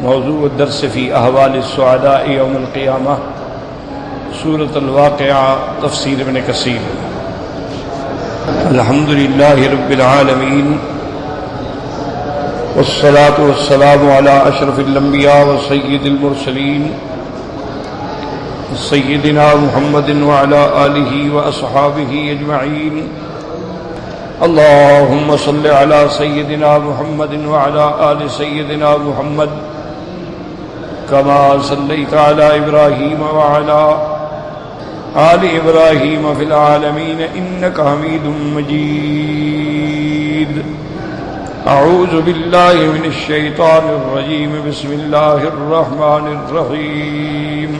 موضوع الدرس في أحوال السعداء يوم القيامة سورة الواقعة تفسير ابن كثير. الحمد لله رب العالمين والصلاة والسلام على أشرف الأنبياء وسيد المرسلين سيدنا محمد وعلى آله وأصحابه أجمعين. اللهم صل على سيدنا محمد وعلى آل سيدنا محمد كما صليت على إبراهيم وعلى آل إبراهيم في العالمين إنك حميد مجيد. أعوذ بالله من الشيطان الرجيم. بسم الله الرحمن الرحيم.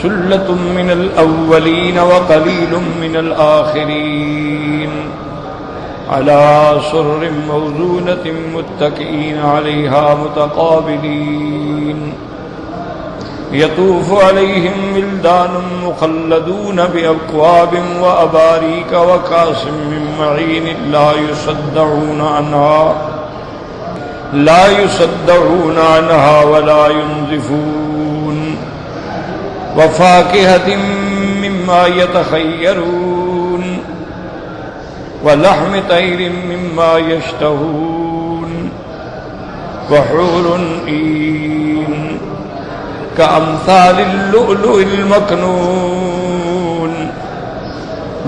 ثلة من الأولين وقليل من الآخرين على سرر موضونة متكئين عليها متقابلين يطوف عليهم ولدان مخلدون بأكواب وأباريك وكأس من معين لا يصدعون عنها ولا ينزفون وفاكهة مما يتخيرون ولحم طير مما يشتهون وحور عين كأمثال اللؤلؤ المكنون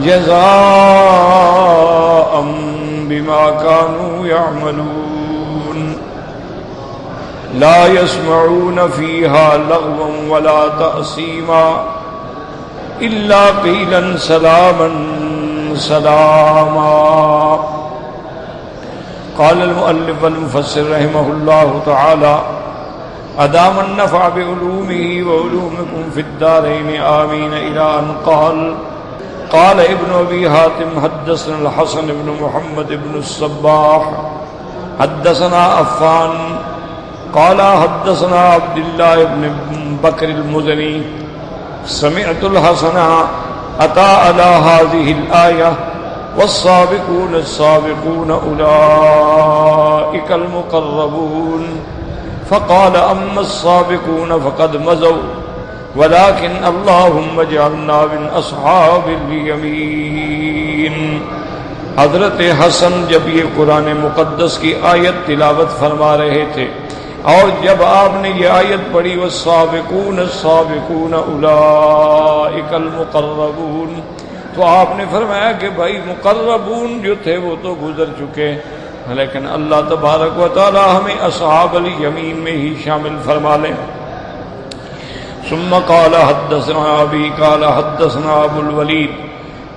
جزاء بما كانوا يعملون لا يسمعون فيها لغوا ولا تأثيما إلا قيلا سلاما سلاما. قال المؤلف المفسر رحمه الله تعالى أدام النفع بعلومه وعلومكم في الدارين آمين إلى أن قال ابن أبي حاتم حدثنا الحسن بن محمد بن الصباح حدثنا عفان قال حدثنا عبد الله بن بكر المزني سمعت الحسن أتى على هذه الآية والسابقون السابقون أولئك المقربون فقال أما السابقون فقد مضوا ولكن اللهم اجعلنا من أصحاب اليمين. حضرت حسن جب یہ قرآن مقدس کی آیت تلاوت فرما رہے تھے اور جب آپ نے یہ آیت پڑھی والسابقون السابقون اولئک المقربون تو آپ نے فرمایا کہ بھائی مقربون جو تھے وہ تو گزر چکے لیکن اللہ تبارک و تعالی ہمیں اصحاب الیمین میں ہی شامل فرما لیں. ثم قال حدثنا ابی قال حدثنا ابو الولید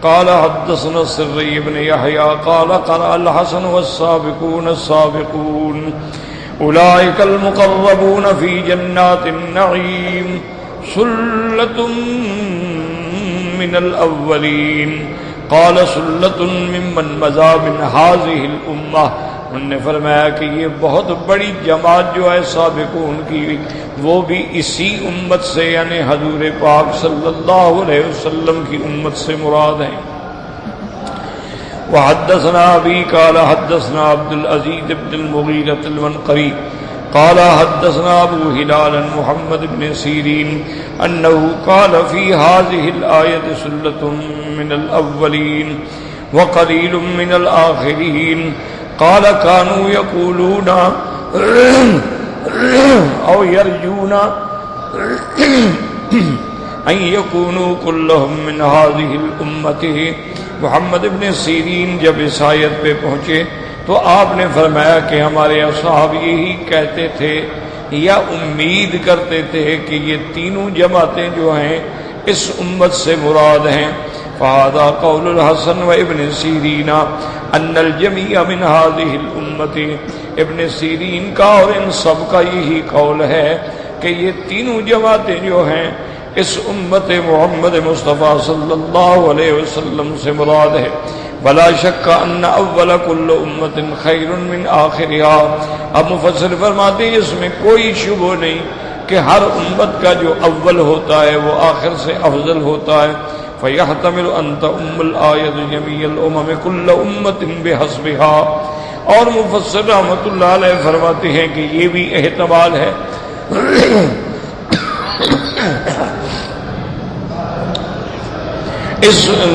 قال حدثنا السری بن یحیی قال قرأ الحسن والسابقون السابقون اولئک المقربون فی جنات النعیم ثلة من الاولین قال سلۃ ممن مضى من هذه الامہ. انہوں نے فرمایا کہ یہ بہت بڑی جماعت جو ہے سابقون کی وہ بھی اسی امت سے یعنی حضور پاک صلی اللہ علیہ وسلم کی امت سے مراد ہیں. وحدثنا ابی قال حدثنا عبد العزیز بن المغیرۃ المنقری قال حدثنا ابو ہلال محمد بن سیرین انه قال في هذه الآية سلة من الأولين وقليل من الآخرين قال كانوا يقولون أو يرجون أن يكونوا كلهم من هذه الأمة. محمد بن سیرین جب اس آیت پہ پہنچے تو آپ نے فرمایا کہ ہمارے اصحاب یہی کہتے تھے یا امید کرتے تھے کہ یہ تینوں جماعتیں جو ہیں اس امت سے مراد ہیں. فهذا قول الحسن و ابن سیرین ان الجميع من هذه الامة. ابن سیرین کا اور ان سب کا یہی قول ہے کہ یہ تینوں جماعتیں جو ہیں اس امت محمد مصطفیٰ صلی اللہ علیہ وسلم سے مراد ہے. ولا شک ان اول کل امت خیر من آخرها. اب مفسر فرماتے ہیں اس میں کوئی شبہ نہیں کہ ہر امت کا جو اول ہوتا ہے وہ آخر سے افضل ہوتا ہے. فَيَحْتَمِلُ أَن تَؤُمَّ الْآيَةُ جَمِيعَ الْأُمَمِ كُلَّ أُمَّةٍ بِحَسْبِهَا. اور مفسر رحمۃ اللہ علیہ فرماتے ہیں کہ یہ بھی احتمال ہے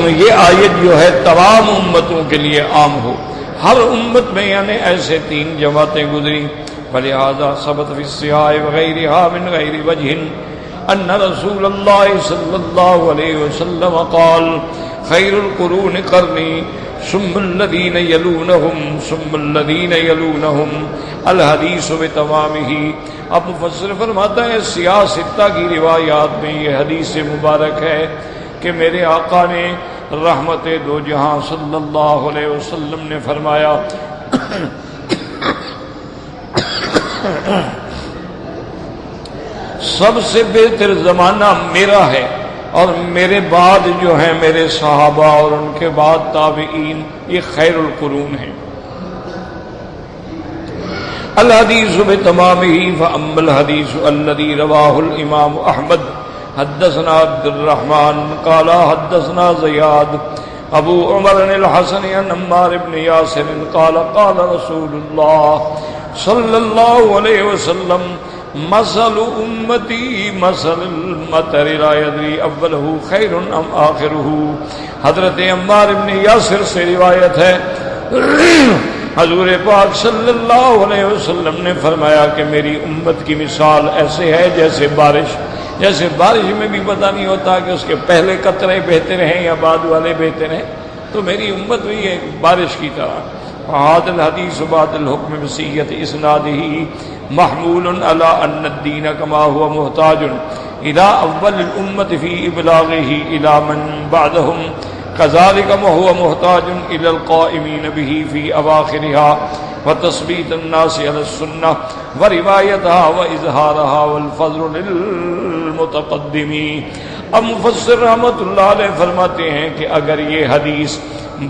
یہ آیت جو ہے تمام امتوں کے لیے عام ہو. ہر امت میں یعنی ایسے 3 جماعتیں گزری. فلہذا ثبت فی الصحاح وغیرها من غیر وجہ ان رسول اللہ صلی اللہ علیہ وسلم قال خیر القرون قرنی ثم الذین یلونہم ثم الذین یلونہم الحدیث بتمامہ. اب مفسر فرماتا ہے سیاہ ستہ کی روایات میں یہ حدیث مبارک ہے کہ میرے آقا نے رحمت دو جہاں صلی اللہ علیہ وسلم نے فرمایا سب سے بہتر زمانہ میرا ہے اور میرے بعد جو ہیں میرے صحابہ اور ان کے بعد تابعین یہ خیر القرون ہیں. الحدیث بتمامہ فاما الحدیث الذی رواہ الامام احمد حدثنا عبد الرحمن قال حدثنا زیاد ابو عمر الحسن عن عمار بن یاسر قال قال رسول اللہ صلی اللہ علیہ وسلم مثل امتی مثل المطر لا يدری اولہ خیر ام آخرہ. حضرت عمار بن یاسر سے روایت ہے حضور پاک صلی اللہ علیہ وسلم نے فرمایا کہ میری امت کی مثال ایسے ہے جیسے بارش میں بھی پتہ نہیں ہوتا کہ اس کے پہلے قطرے بہتے رہیں یا بعد والے بہتے رہیں, تو میری امت بھی ایک بارش کی طرح. وهذا الحديث بعد الحكم بصيغة إسناده محمول على أن الدين كما هو محتاج إلى أول الأمة في إبلاغه إلى من بعدهم كذلك ما هو محتاج إلى القائمين به في أواخرها وتثبيت الناس على السنة وروايتها وإظهارها والفضل للمتقدمين. اب مفسر رحمۃ اللہ علیہ فرماتے ہیں کہ اگر یہ حدیث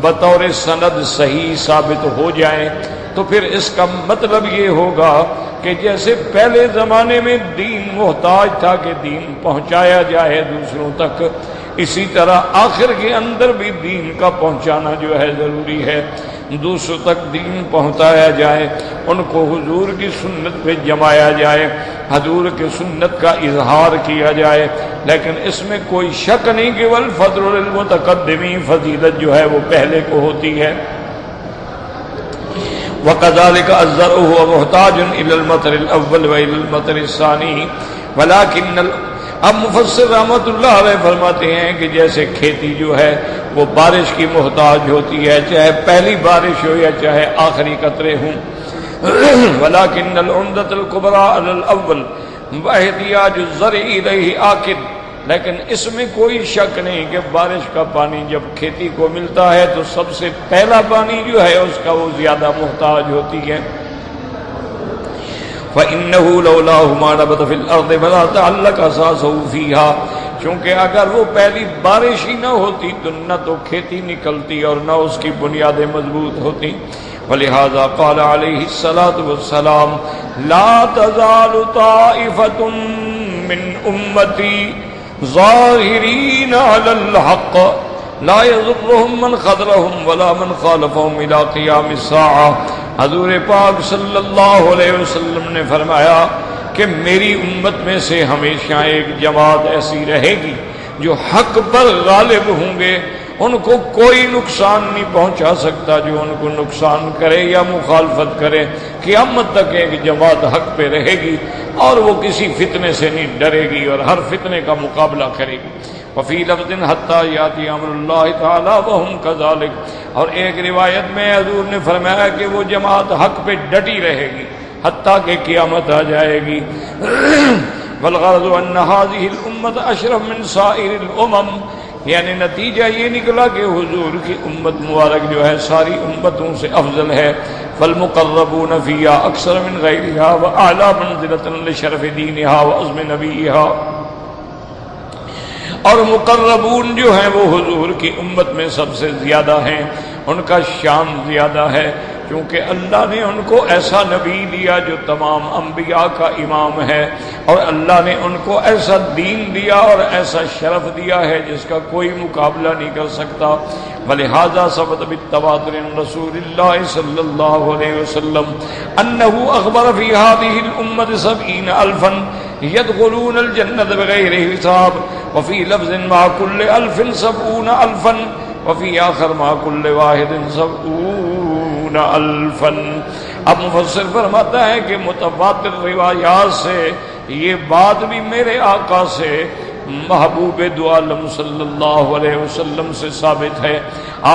بطور سند صحیح ثابت ہو جائے تو پھر اس کا مطلب یہ ہوگا کہ جیسے پہلے زمانے میں دین محتاج تھا کہ دین پہنچایا جائے دوسروں تک, اسی طرح آخر کے اندر بھی دین کا پہنچانا جو ہے ضروری ہے, دوسروں تک دین پہنچایا جائے, ان کو حضور کی سنت پہ جمایا جائے, حضور کی سنت کا اظہار کیا جائے. لیکن اس میں کوئی شک نہیں کہ والفضل للمتقدمین, فضیلت جو ہے وہ پہلے کو ہوتی ہے. وَكَذَلِكَ الزَّرْعُ هُوَ مُحْتَاجٌ إِلَى الْمَطَرِ الْأَوَّلِ وَإِلَى الْمَطَرِ الثَّانِي وَلَكِنَّ اب مفسر رحمۃ اللہ علیہ فرماتے ہیں کہ جیسے کھیتی جو ہے وہ بارش کی محتاج ہوتی ہے, چاہے پہلی بارش ہو یا چاہے آخری قطرے ہوں. وَلَكِنَّ الْعُمْدَةَ الْكُبْرَى عَلَى الْأَوَّلِ وَاحْتِيَاجُ الزَّرْعِ إِلَيْهِ آكِدٌ. لیکن اس میں کوئی شک نہیں کہ بارش کا پانی جب کھیتی کو ملتا ہے تو سب سے پہلا پانی جو ہے اس کا وہ زیادہ محتاج ہوتی ہے. فَإِنَّهُ لَوْلَاهُ مَا نَبَتَ فِي الْأَرْضِ وَلَا تَعَلَّقَ أَسَاسُهُ فِيهَا. چونکہ اگر وہ پہلی بارش ہی نہ ہوتی تو نہ تو کھیتی نکلتی اور نہ اس کی بنیادیں مضبوط ہوتی. وَلِهَذَا قَالَ عَلَيْهِ الصَّلَاةُ وَالسَّلَامُ لَا تَزَالُ طَائِفَةٌ مِّنْ أُمَّتِي ظاہرین علی الحق لا یضرهم من خذلهم ولا من خالفهم الى قیام الساعة. حضور پاک صلی اللہ علیہ وسلم نے فرمایا کہ میری امت میں سے ہمیشہ ایک جماعت ایسی رہے گی جو حق پر غالب ہوں گے, ان کو کوئی نقصان نہیں پہنچا سکتا جو ان کو نقصان کرے یا مخالفت کرے. قیامت تک ایک جماعت حق پہ رہے گی اور وہ کسی فتنے سے نہیں ڈرے گی اور ہر فتنے کا مقابلہ کرے گی. وفی لفظ حتی یاتی امر اللہ تعالی وہم کذالک. اور ایک روایت میں حضور نے فرمایا کہ وہ جماعت حق پہ ڈٹی رہے گی حتیٰ کہ قیامت آ جائے گی. والغرض ان هذه الامة اشرف من سائر الامم. یعنی نتیجہ یہ نکلا کہ حضور کی امت مبارک جو ہے ساری امتوں سے افضل ہے. فالمقربون فيها اکثر من غیرها واعلی منزلة لشرف دینها وعظم نبیها. اور مقربون جو ہیں وہ حضور کی امت میں سب سے زیادہ ہیں, ان کا شان زیادہ ہے, چونکہ اللہ نے ان کو ایسا نبی دیا جو تمام انبیاء کا امام ہے، اور اللہ نے ان کو ایسا دین دیا اور ایسا شرف دیا ہے جس کا کوئی مقابلہ نہیں کر سکتا۔ ولہذا ثبت بالتواتر عن رسول اللہ صلی اللہ علیہ وسلم انہ اخبر فی هذه الامة 70,000 يدخلون الجنة بغیر حساب، وفی لفظ مع كل 1000 70,000، وفی آخر مع كل واحد 70,000۔ اب مفسر فرماتا ہے کہ متواتر روایات سے یہ بات بھی میرے آقا سے محبوب دو عالم صلی اللہ علیہ وسلم سے ثابت ہے۔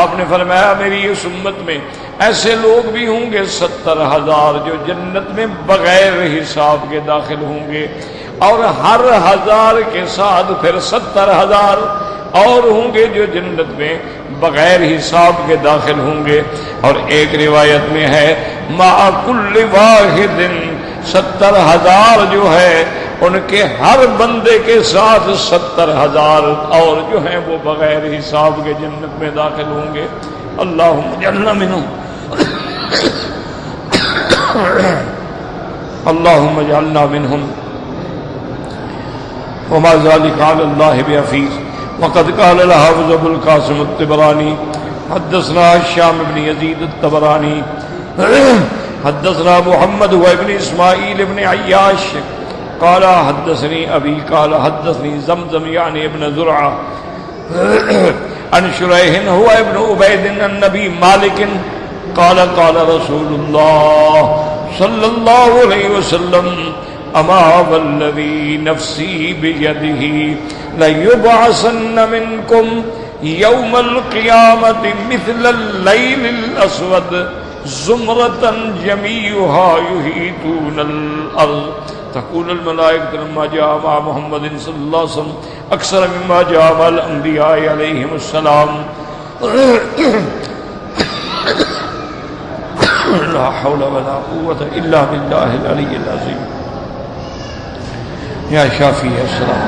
آپ نے فرمایا میری اس امت میں ایسے لوگ بھی ہوں گے 70,000 جو جنت میں بغیر حساب کے داخل ہوں گے، اور ہر 1000 کے ساتھ پھر 70,000 اور ہوں گے جو جنت میں بغیر حساب کے داخل ہوں گے۔ اور ایک روایت میں ہے مع کل واحد 70,000 جو ہے ان کے ہر بندے کے ساتھ 70,000 اور جو ہیں وہ بغیر حساب کے جنت میں داخل ہوں گے۔ اللہم اجعلنا منہم، اللہم اجعلنا منہم، وما ذلك على الله بعزيز۔ وقد قال الحافظ ابو القاسم الطبراني حدثنا هشام بن يزيد الطبراني حدثنا محمد وابن اسماعيل بن عياش قال حدثني ابي قال حدثني زمزم يعني ابن زرعه عن شريح هو ابن عبيد النبي مالك قال قال رسول الله صلى الله عليه وسلم اما والذي نفسي بيده ليبعثن منكم يوم القيامة مثل الليل الأسود زمرة جميعها يحيطون الأرض تقول الملائكة لما جاء مع محمد صلى الله عليه وسلم أكثر مما جاء مع الأنبياء عليهم السلام لا حول ولا قوة إلا بالله العلي العظيم یا شافی السلام۔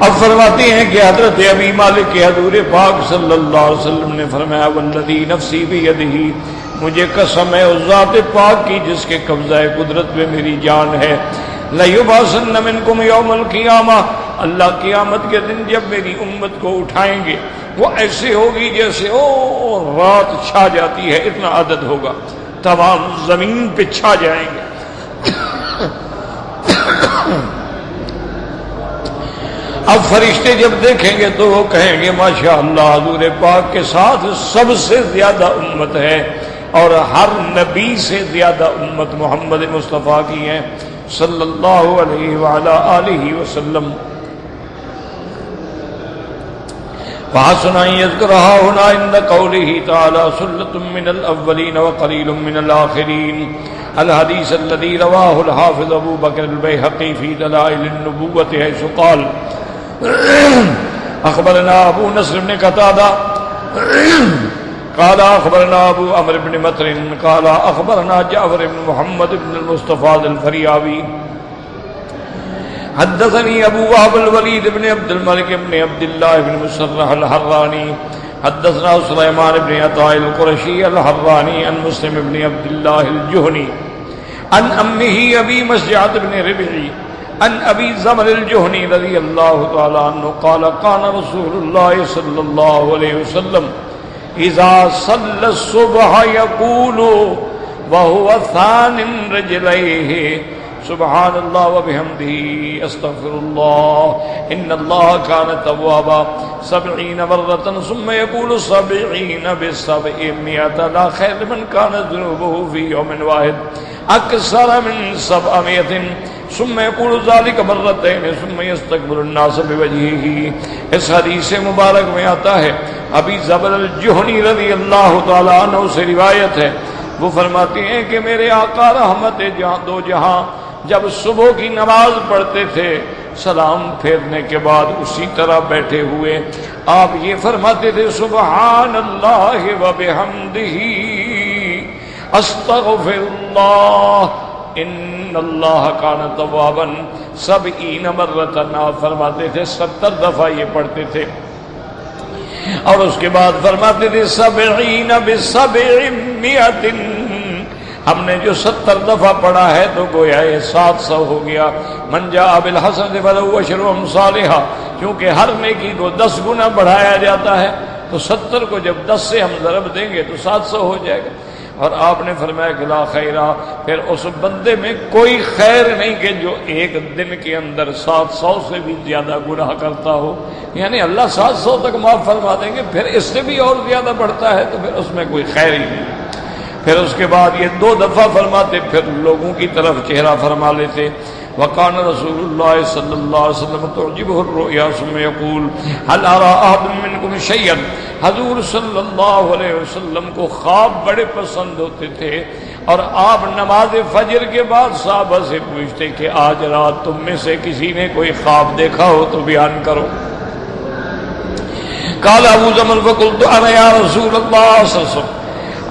اب فرماتے ہیں کہ حضرت ابی مالک کے حضور پاک صلی اللہ علیہ وسلم نے فرمایا والذی نفسی بیدہ، مجھے قسم ہے اس ذات پاک کی جس کے قبضہ قدرت میں میری جان ہے، لیبعثن منکم یوم القیامہ، اللہ قیامت کے دن جب میری امت کو اٹھائیں گے وہ ایسے ہوگی جیسے رات چھا جاتی ہے، اتنا عدد ہوگا، تمام زمین پہ چھا جائیں گے۔ اب فرشتے جب دیکھیں گے تو وہ کہیں گے ماشاءاللہ حضور پاک کے ساتھ سب سے زیادہ امت ہے، اور ہر نبی سے زیادہ امت محمد مصطفیٰ کی ہے صلی اللہ علیہ وعلا آلہ وسلم۔ فحسن ان يذكرها هنا عند قوله تعالى ثلة من الأولين وقليل من الآخرين، الحديث الذي رواه الحافظ ابو بکر البیہقی في دلائل النبوة حيث قال اخبرنا ابو نصر بن قتادہ قال اخبرنا ابو عمرو بن مطر قال اخبرنا جعفر بن محمد بن المصطفى الفریابی حدثني ابو وهب الولید بن عبد الملک بن عبد الله بن مسرح الحرانی حدثنا سلیمان بن عطاء القرشی الحرانی عن مسلم بن عبد الله الجهنی عن امه ابی مسجد بن ربعی عن ابی زمر الجهنی رضی اللہ تعالی عنہ قال كان رسول اللہ صلی اللہ علیہ وسلم اذا صلى الصبح يقول وهو ثان رجليه سبحان اللہ وبحمدہ استغفر اللہ ان اللہ کان توابا 70 مرۃ ثم يقول 70 ب700 لا خیر من کان ذنوبه فی یوم واحد اکثر من 700 ثم يقول ذلك مرتين ثم يستقبل الناس بوجهه۔ اس حدیث مبارک میں آتا ہے ابی زبر الجہنی رضی اللہ تعالی عنہ سے روایت ہے، وہ فرماتے ہیں کہ میرے آقا رحمت جہاں دو جہاں جب صبح کی نماز پڑھتے تھے سلام پھیرنے کے بعد اسی طرح بیٹھے ہوئے آپ یہ فرماتے تھے سبحان اللہ وبحمدہ استغفر اللہ ان اللہ کان توابا 70 مرۃ، آپ فرماتے تھے 70 دفعہ یہ پڑھتے تھے۔ اور اس کے بعد فرماتے تھے 70 ب700، ہم نے جو 70 دفعہ پڑھا ہے تو گویا یہ 700 ہو گیا۔ من جاء بالحسنۃ فلہ عشر امثالھا، کیونکہ ہر نیکی کو 10 گنا بڑھایا جاتا ہے، تو 70 کو جب 10 سے ہم ضرب دیں گے تو 700 ہو جائے گا۔ اور آپ نے فرمایا کہ لا خیرہ، پھر اس بندے میں کوئی خیر نہیں کہ جو ایک دن کے اندر 700 سے بھی زیادہ گناہ کرتا ہو، یعنی اللہ 700 تک معاف فرما دیں گے، پھر اس سے بھی اور زیادہ بڑھتا ہے تو پھر اس میں کوئی خیر ہی نہیں۔ پھر اس کے بعد یہ 2 دفعہ فرماتے، پھر لوگوں کی طرف چہرہ فرما لیتے۔ وقان رسول اللہ صلی اللہ علیہ وسلم تعجبہ الرؤیا ثم یقول هل ارى احد منکم شیئا، حضور صلی اللہ علیہ وسلم کو خواب بڑے پسند ہوتے تھے، اور آپ نماز فجر کے بعد صحابہ سے پوچھتے کہ آج رات تم میں سے کسی نے کوئی خواب دیکھا ہو تو بیان کرو۔ قال ابو زمل فقلت انا یا رسول اللہ صلی اللہ علیہ وسلم،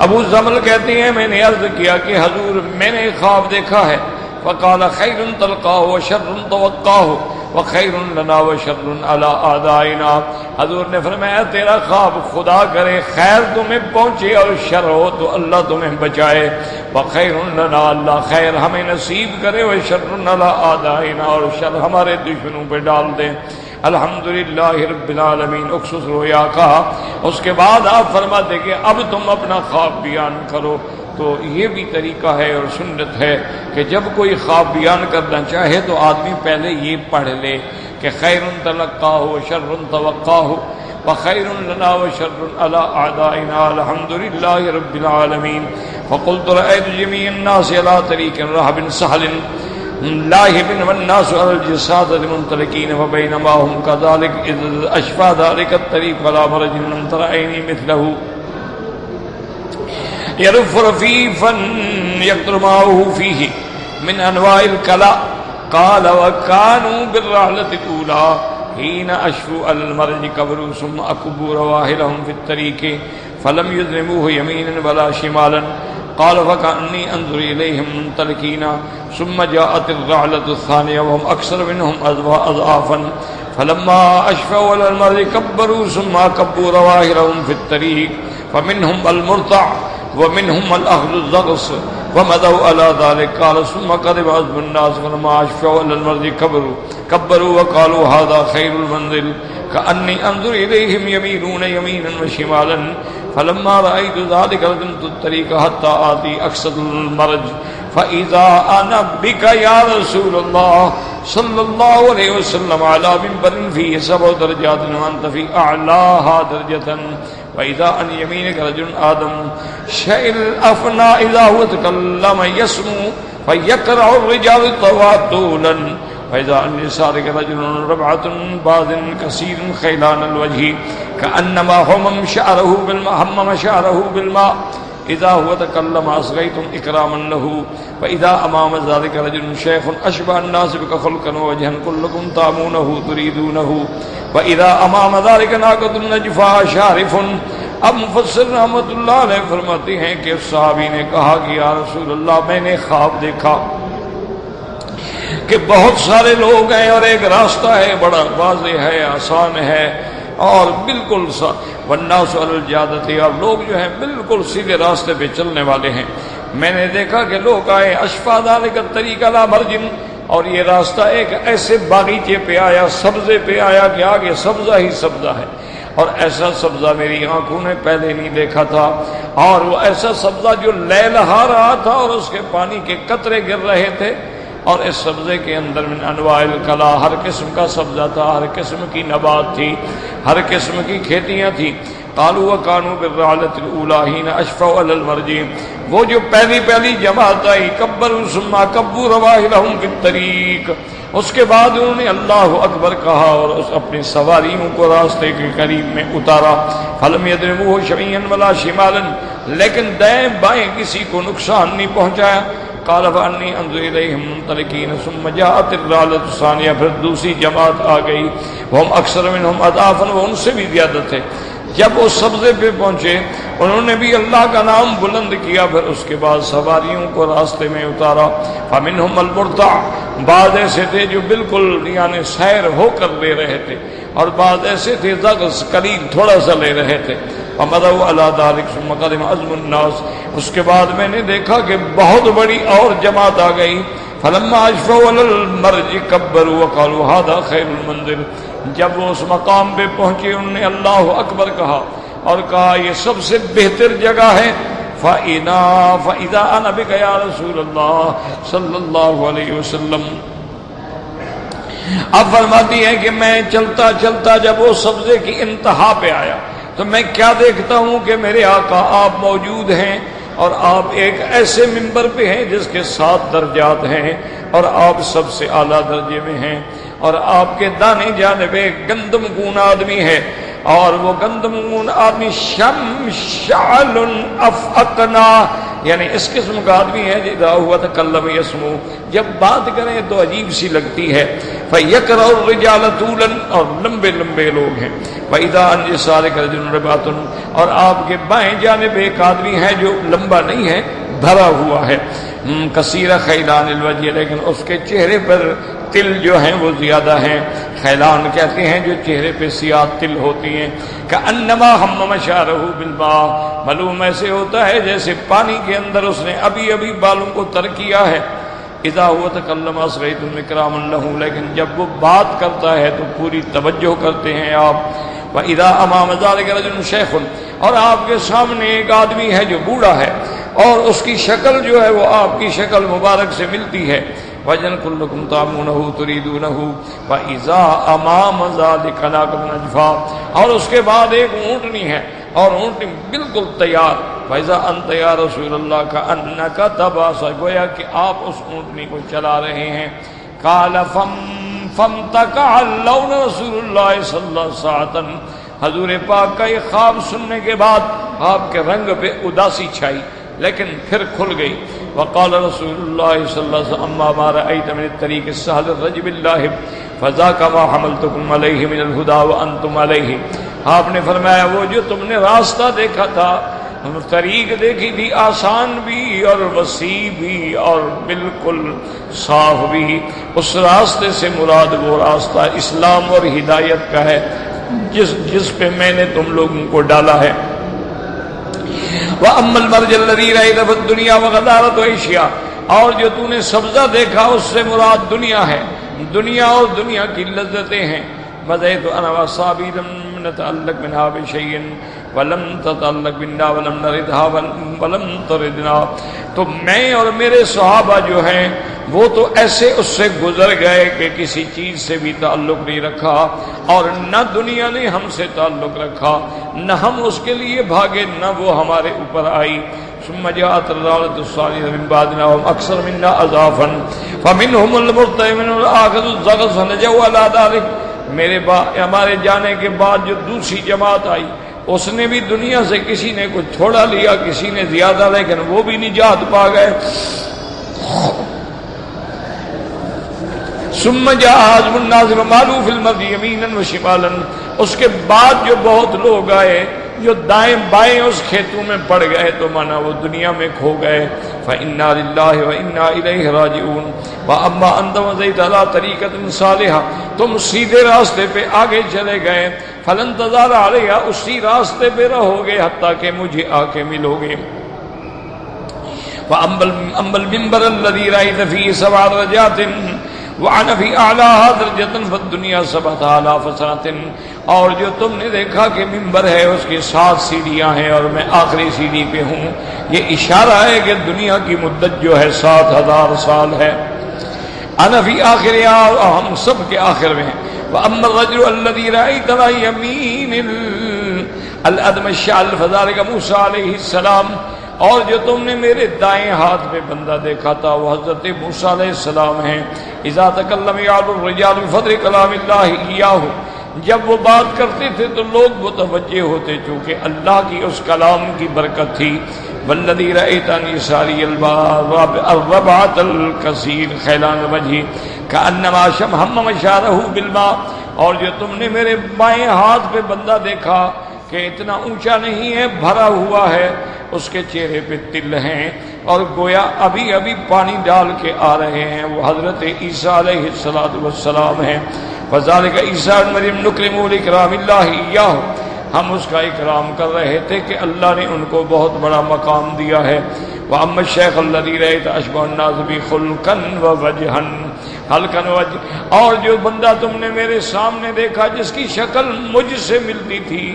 ابو زمل کہتے ہیں میں نے عرض کیا کہ حضور میں نے خواب دیکھا ہے۔ فقال خیر تلقاہ وشر توقاہ وخیر لنا وشر علی اعدائنا، حضور نے فرمایا تیرا خواب خدا کرے خیر تمہیں پہنچے اور شر ہو تو اللہ تمہیں بچائے، وخیر لنا اللہ خیر ہمیں نصیب کرے، وشر علی اعدائنا اور شر ہمارے دشمنوں پہ ڈال دیں۔ الحمدللہ رب العالمین، اقصص رویا کہا۔ اس کے بعد آپ فرماتے کہ اب تم اپنا خواب بیان کرو۔ تو یہ بھی طریقہ ہے اور سنت ہے کہ جب کوئی خواب بیان کرنا چاہے تو آدمی پہلے یہ پڑھ لے کہ خیر تلقاہ وشر توقاہ وخیر لنا وشر علی اعدائنا الحمدللہ رب العالمین۔ فقلت رأيت جميع الناس على طريق رحب سهل لاهب والناس على الجسادة منطلقين وبينما هم كذلك إذ أشفى ذلك الطريق على مرج لم تر عيني مثله يرف رفيفا يقطر معه فيه من أنواع الكلاء، قال وكانوا بالرحلة الأولى حين أشفوا على المرج كبروا ثم أكبوا رواحلهم في الطريق فلم يذنبوه يمينا ولا شمالا، قال فكأني أنظر إليهم منطلقين ثم جاءت الرحلة الثانية وهم أكثر منهم أضعافا فلما أشفوا على المرج كبروا ثم أكبوا رواحلهم في الطريق فمنهم المرتع ومنهم الأخذ الزغص ومضوا على ذلك، قال ثم قدم عزم الناس فلما أشفوا على المرج كبروا وقالوا هذا خير المنزل كأني أنظر إليهم يميلون يمينا وشمالا، فلما رأيت ذلك لزمت الطريق حتى آتي أقصد المرج فإذا أنا بك يا رسول الله صلى الله عليه وسلم على منبر فيه 7 درجات وأنت في أعلاها درجة، وإذا عن يمينك رجل آدم شئ الأفنى إذا هو تكلم يسمو فيقرع الرجال طولا، فإذا عن يسارك رجل ربعة باذ كثير خيلان الوجه كأنما همم شعره بالماء إذا هو تكلم أصغيتم إكراما له، وإذا أمام ذلك رجل شيخ أشبه الناس بك خلقا ووجها كلكم تامونه تريدونه، وإذا أمام ذلك ناقة نجفا شارف۔ اب مفسر رحمۃ اللہ علیہ فرماتے ہیں کہ صحابی نے کہا کہ یا رسول اللہ میں نے خواب دیکھا کہ بہت سارے لوگ ہیں اور ایک راستہ ہے بڑا واضح ہے آسان ہے اور بالکل والناس علی الجادۃ، اور لوگ جو ہیں بالکل سیدھے راستے پہ چلنے والے ہیں۔ میں نے دیکھا کہ لوگ آئے اشفا ذالک الطریق علی مرج، اور یہ راستہ ایک ایسے باغیچے پہ آیا، سبزے پہ آیا کہ آگے سبزہ ہی سبزہ ہے، اور ایسا سبزہ میری آنکھوں نے پہلے نہیں دیکھا تھا، اور وہ ایسا سبزہ جو لہلہا رہا تھا اور اس کے پانی کے قطرے گر رہے تھے، اور اس سبزے کے اندر من انواع الکلا ہر قسم کا سبزہ تھا، ہر قسم کی نبات تھی، ہر قسم کی کھیتیاں تھیں۔ قالوا وكانوا بالرحلة الأولى حين أشفوا على المرج، وہ جو پہلی جماعت آئی کبروا ثم كبوا رواحلهم في الطريق، اس کے بعد انہوں نے اللہ اکبر کہا اور اپنی سواریوں کو راستے کے قریب میں اتارا، فلم يضربوه شميا ولا شمالا، لیکن دائیں بائیں کسی کو نقصان نہیں پہنچایا۔ قال فأني أنظر إليهم منطلقين ثم جاءت الرحلة الثانية، پھر دوسری جماعت آ گئی، وهم أكثر منهم أضعافا، وہ ان سے بھی زیادہ تھے۔ جب وہ سبزے پہ پہنچے انہوں نے بھی اللہ کا نام بلند کیا، پھر اس کے بعد سواریوں کو راستے میں اتارا۔ فمنهم المرتع، بعض ایسے تھے جو بالکل یعنی سیر ہو کر لے رہے تھے، اور بعض ایسے تھے زغص قلیل تھوڑا سا لے رہے تھے. فمضوا على ذلك ثم قدم عزم الناس. اس کے بعد میں نے دیکھا کہ بہت بڑی اور جماعت آ گئی. فلما اشفوا على المرج كبروا وقالوا هذا خير المنزل. جب وہ اس مقام پہ پہنچے انہوں نے اللہ اکبر کہا اور کہا یہ سب سے بہتر جگہ ہے. فإذا أنا بك يا رسول اللہ صلی اللہ علیہ وسلم. اب فرماتی ہے کہ میں چلتا چلتا جب وہ سبزے کی انتہا پہ آیا تو میں کیا دیکھتا ہوں کہ میرے آقا آپ موجود ہیں اور آپ ایک ایسے ممبر پہ ہیں جس کے 7 درجات ہیں اور آپ سب سے اعلیٰ درجے میں ہیں اور آپ کے دانے جانب ایک گندم گون آدمی ہے اور وہ گندم گون آدمی شمشعل افعقنا یعنی اس قسم کا آدمی ہے اذا ہوا تکلم یسمو جب بات کریں تو عجیب سی لگتی ہے. فیکرہ الرجال طولا اور لمبے لمبے لوگ ہیں. فاذا عن یسارک رجل رباط اور آپ کے بائیں جانب ایک آدمی ہے جو لمبا نہیں ہے بھرا ہوا ہے. کثیر خیلان الوجہ لیکن اس کے چہرے پر تل جو ہیں وہ زیادہ ہیں. خیلان کہتے ہیں جو چہرے پہ سیاہ تل ہوتی ہیں. کأنما ہم مشارہ بالماء معلوم ایسے ہوتا ہے جیسے پانی کے اندر اس نے ابھی ابھی بالوں کو تر کیا ہے. اذا هو تکلم اسریتم اکراما له لیکن جب وہ بات کرتا ہے تو پوری توجہ کرتے ہیں آپ. واذا امام ذلك رجل شیخ اور آپ کے سامنے ایک آدمی ہے جو بوڑھا ہے اور اس کی شکل جو ہے وہ آپ کی شکل مبارک سے ملتی ہے. وجن کلکم تعمونه تريدونه واذا امام ذلك ناقۃ نجفا اور اس کے بعد ایک اونٹنی ہے اور اونٹنی بالکل تیار. فاذا انت یا رسول اللہ کانک تباس گویا کہ آپ اس اونٹنی کو چلا رہے ہیں. قال فامتقع اللون رسول اللہ صلی اللہ علیہ وسلم حضور پاک کا یہ خواب سننے کے بعد آپ کے رنگ پہ اداسی چھائی لیکن پھر کھل گئی. وقال رسول اللہ صلی اللہ علیہ وسلم اما ما رأيت من الطريق السهل الرجب الله فذاك ما حملتكم عليه من الهدى وانتم عليه. آپ نے فرمایا وہ جو تم نے راستہ دیکھا تھا طریق دیکھی تھی آسان بھی اور وسیع بھی اور بالکل صاف بھی اس راستے سے مراد وہ راستہ اسلام اور ہدایت کا ہے جس پہ میں نے تم لوگوں کو ڈالا ہے. وَأَمَّا الْمَرْجَ الَّذِي رَأَيْتَ فِي الدُّنْيَا وَغَدَارَةُ عَيْشِهَا اور جو تو نے سبزہ دیکھا اس سے مراد دنیا ہے دنیا اور دنیا کی لذتیں ہیں. مَزَيْتُ أَنَا وَأَصْحَابِي لَمْ نَتَعَلَّقْ مِنْهَا بِشَيْءٍ وَلَمْ تَتَعَلَّقْ بِنَا وَلَمْ نَرِدْهَا وَلَمْ تَرِدْنَا. تو میں اور میرے صحابہ جو ہیں وہ تو ایسے اس سے گزر گئے کہ کسی چیز سے بھی تعلق نہیں رکھا اور نہ دنیا نے ہم سے تعلق رکھا نہ ہم اس کے لیے بھاگے نہ وہ ہمارے اوپر آئی. ثم جاءت الرابطة الثانية من بعدنا وهم أكثر منا أضعافا فمنهم المرتد والآخذ الزغط فنجوا على ذلك. ہمارے جانے کے بعد جو دوسری جماعت آئی اس نے بھی دنیا سے کسی نے کچھ تھوڑا لیا کسی نے زیادہ لیکن وہ بھی نجات پا گئے. ثم جاء حزب الناس فمالوا في المرج يمينا وشمالا. اس کے بعد جو بہت لوگ آئے جو دائیں بائیں اس کھیتوں میں پڑ گئے تو مانا وہ دنیا میں کھو گئے. فإنا لله وإنا إليه راجعون. وأما أنت وزيت على طريقة صالحة تم سیدھے راستے پہ آگے چلے گئے. فلن تزال عليها اسی راستے پہ رہو گے حتیٰ کہ مجھے آ کے ملو گے. وأما المنبر الذي رأيت فيه 7 درجات وأنا في أعلاها درجة فالدنيا 7000 سنة اور جو تم نے دیکھا کہ ممبر ہے اس کی 7 سیڑھیاں ہیں اور میں آخری سیڑھی پہ ہوں یہ اشارہ ہے کہ دنیا کی مدت جو ہے 7000 سال ہے. انا فی آخرها اور ہم سب کے آخر میں ہیں. واما الرجل الذي رأيت على يمين الادم الشعل فذلك موسى علیہ السلام اور جو تم نے میرے دائیں ہاتھ میں بندہ دیکھا تھا وہ حضرت موسیٰ علیہ السلام ہیں. اذا تکلم یعلو الرجال بفضل کلام اللہ ایاہ جب وہ بات کرتے تھے تو لوگ متوجہ ہوتے چونکہ اللہ کی اس کلام کی برکت تھی. والذی رأیت عن یساری الربعۃ الکثیر خیلان وجہی کأنما ہم مشارہ بالماء اور جو تم نے میرے بائیں ہاتھ پہ بندہ دیکھا کہ اتنا اونچا نہیں ہے بھرا ہوا ہے اس کے چہرے پہ تل ہیں اور گویا ابھی ابھی پانی ڈال کے آ رہے ہیں، وہ حضرت عیسیٰ علیہ السلام ہیں۔ فذلک عیسیٰ ابن مریم نکرم لإکرام اللہ ایاہ، ہم اس کا اکرام کر رہے تھے کہ اللہ نے ان کو بہت بڑا مقام دیا ہے۔ وَأَمَّا الشَّيْخُ الَّذِي رَأَيْتَ أَشْبَهَ النَّاسِ بِي خُلْقًا وَوَجْهًا حَلْقًا وَجْهًا، اور جو بندہ تم نے میرے سامنے دیکھا جس کی شکل مجھ سے ملتی تھی،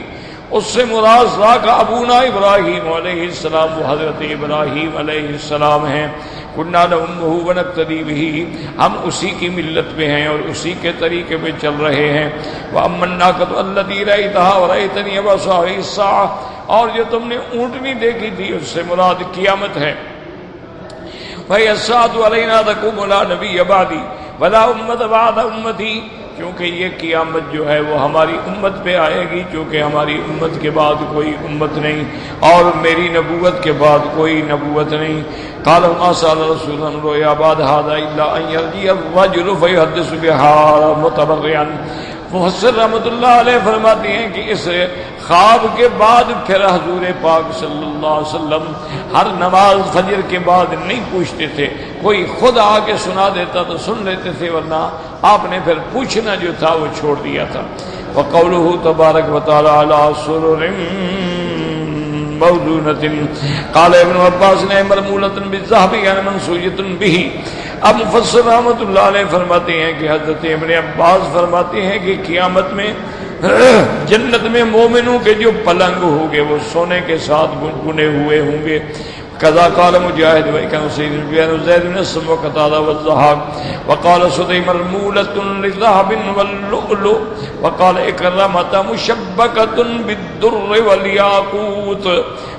اس سے مراد ذاک ابونا ابراہیم علیہ السلام، وہ حضرت ابراہیم علیہ السلام ہیں۔ کنا نؤمہ ونقتدی بہ، ہم اسی کی ملت پہ ہیں اور اسی کے طریقے پہ چل رہے ہیں۔ وَأَمَّا النَّاقَةُ الَّتِي رَأَيْتَهَا وَرَأَيْتَنِي وَصَاحِبَ السَّاعَةِ، اور جو تم نے اونٹنی دیکھی تھی اس سے مراد قیامت ہے۔ فَهِيَ السَّاعَةُ عَلَيْنَا تَقُومُ لَا نَبِيَّ بَعْدِي وَلَا أُمَّةَ بَعْدَ أُمَّتِي، کیونکہ یہ قیامت جو ہے وہ ہماری امت پہ آئے گی، چونکہ ہماری امت کے بعد کوئی امت نہیں اور میری نبوت کے بعد کوئی نبوت نہیں۔ قال ما سأل رسول رؤيا بعد هذا إلا أن يرجع الرجل فيحدث بها متبرعا۔ محسن رحمۃ اللہ علیہ فرماتے ہیں کہ اس خواب کے بعد پھر حضور پاک صلی اللہ علیہ وسلم ہر نماز فجر کے بعد نہیں پوچھتے تھے، کوئی خود آ کے سنا دیتا تو سن لیتے تھے، ورنہ آپ نے پھر پوچھنا جو تھا وہ چھوڑ دیا تھا۔ وقولہ تبارک و تعالی علی سرر موضونۃ، قال ابن عباس نے مرمولۃ بالذهب یعنی منسوجۃ بہ۔ اب مفسر رحمۃ اللہ علیہ فرماتے ہیں کہ حضرت ابن عباس فرماتے ہیں کہ قیامت میں جنت میں مومنوں کے جو پلنگ ہوں گے وہ سونے کے ساتھ بنے ہوئے ہوں گے۔ کذا قال مجاہد وکان سید بن زید بن اسم وقتادہ والضحاک، وقال سدی مرمولۃ للذهب واللؤلؤ، وقال اکرمۃ مشبکۃ بالدر والیاقوت،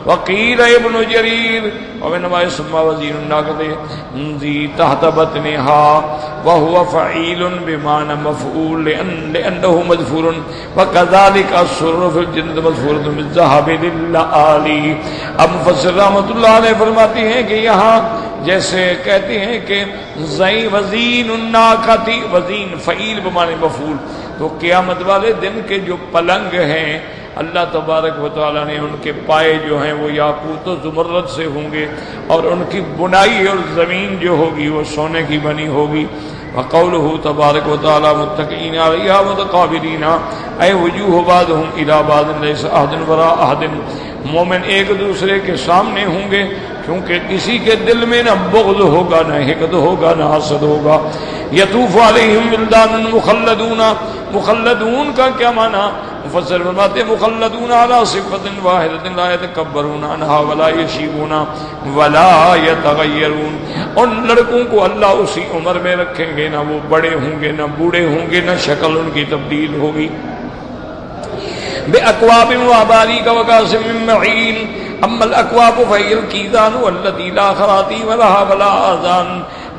وقیل ابن جریر ومنما اسم وزین الناقۃ ذی تحت بطنها وهو فعیل بمعنى مفعول لأنه مذفور، وكذلك السرر في الجنة مذفورة بالذهب للآلی۔ اب مفسر رحمۃ اللہ علیہ فرماتے ہیں کہ یہاں جیسے کہتے ہیں کہ وزین الناقۃ، وزین فعیل بمعنی مفعول، تو قیامت والے دن کے جو پلنگ ہیں اللہ تبارک و تعالی نے ان کے پائے جو ہیں وہ یاقوت و زمرد سے ہوں گے، اور ان کی بنائی اور زمین جو ہوگی وہ سونے کی بنی ہوگی۔ وقولہ تبارک و تعالی متکئین علیہا متقابلین، اے وجوہ بعضهم الی بعض لیس احد وراء احد، مومن ایک دوسرے کے سامنے ہوں گے کیونکہ کسی کے دل میں نہ بغض ہوگا، نہ حقد ہوگا، نہ حسد ہوگا۔ یطوف علیہم ولدان مخلدون، مخلدون کا کیا معنی؟ مفسر فرماتے ہیں مخلدون علی صفۃ واحدۃ لا یتکبرون عنہا ولا یشیبون ولا یتغیرون، ان لڑکوں کو اللہ اسی عمر میں رکھیں گے، نہ وہ بڑے ہوں گے نہ بوڑھے ہوں گے، نہ شکل ان کی تبدیل ہوگی۔ بأکواب واباریک وکأس من معین، اما الاکواب فہی الکیزان والتی لا خراطیم لها ولا آذان۔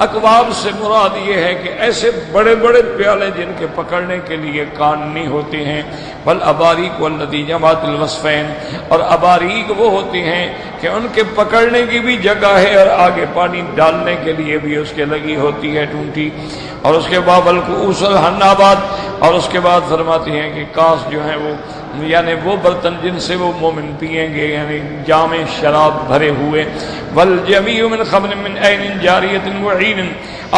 اکواب سے مراد یہ ہے کہ ایسے بڑے بڑے پیالے جن کے پکڑنے کے لیے کان نہیں ہوتے ہیں، بل اباریک والذی جمعت الوصفین، اور اباریک وہ ہوتے ہیں کہ ان کے پکڑنے کی بھی جگہ ہے اور آگے پانی ڈالنے کے لیے بھی اس کے لگی ہوتی ہے ٹونٹی، اور اس کے بعد الکؤوس الحنابات، اور اس کے بعد فرماتے ہیں کہ کاس جو ہیں وہ یعنی وہ برتن جن سے وہ مومن پئیں گے، یعنی جام شراب بھرے ہوئے، والجمیع من خمر من عین جاریۃ وعین،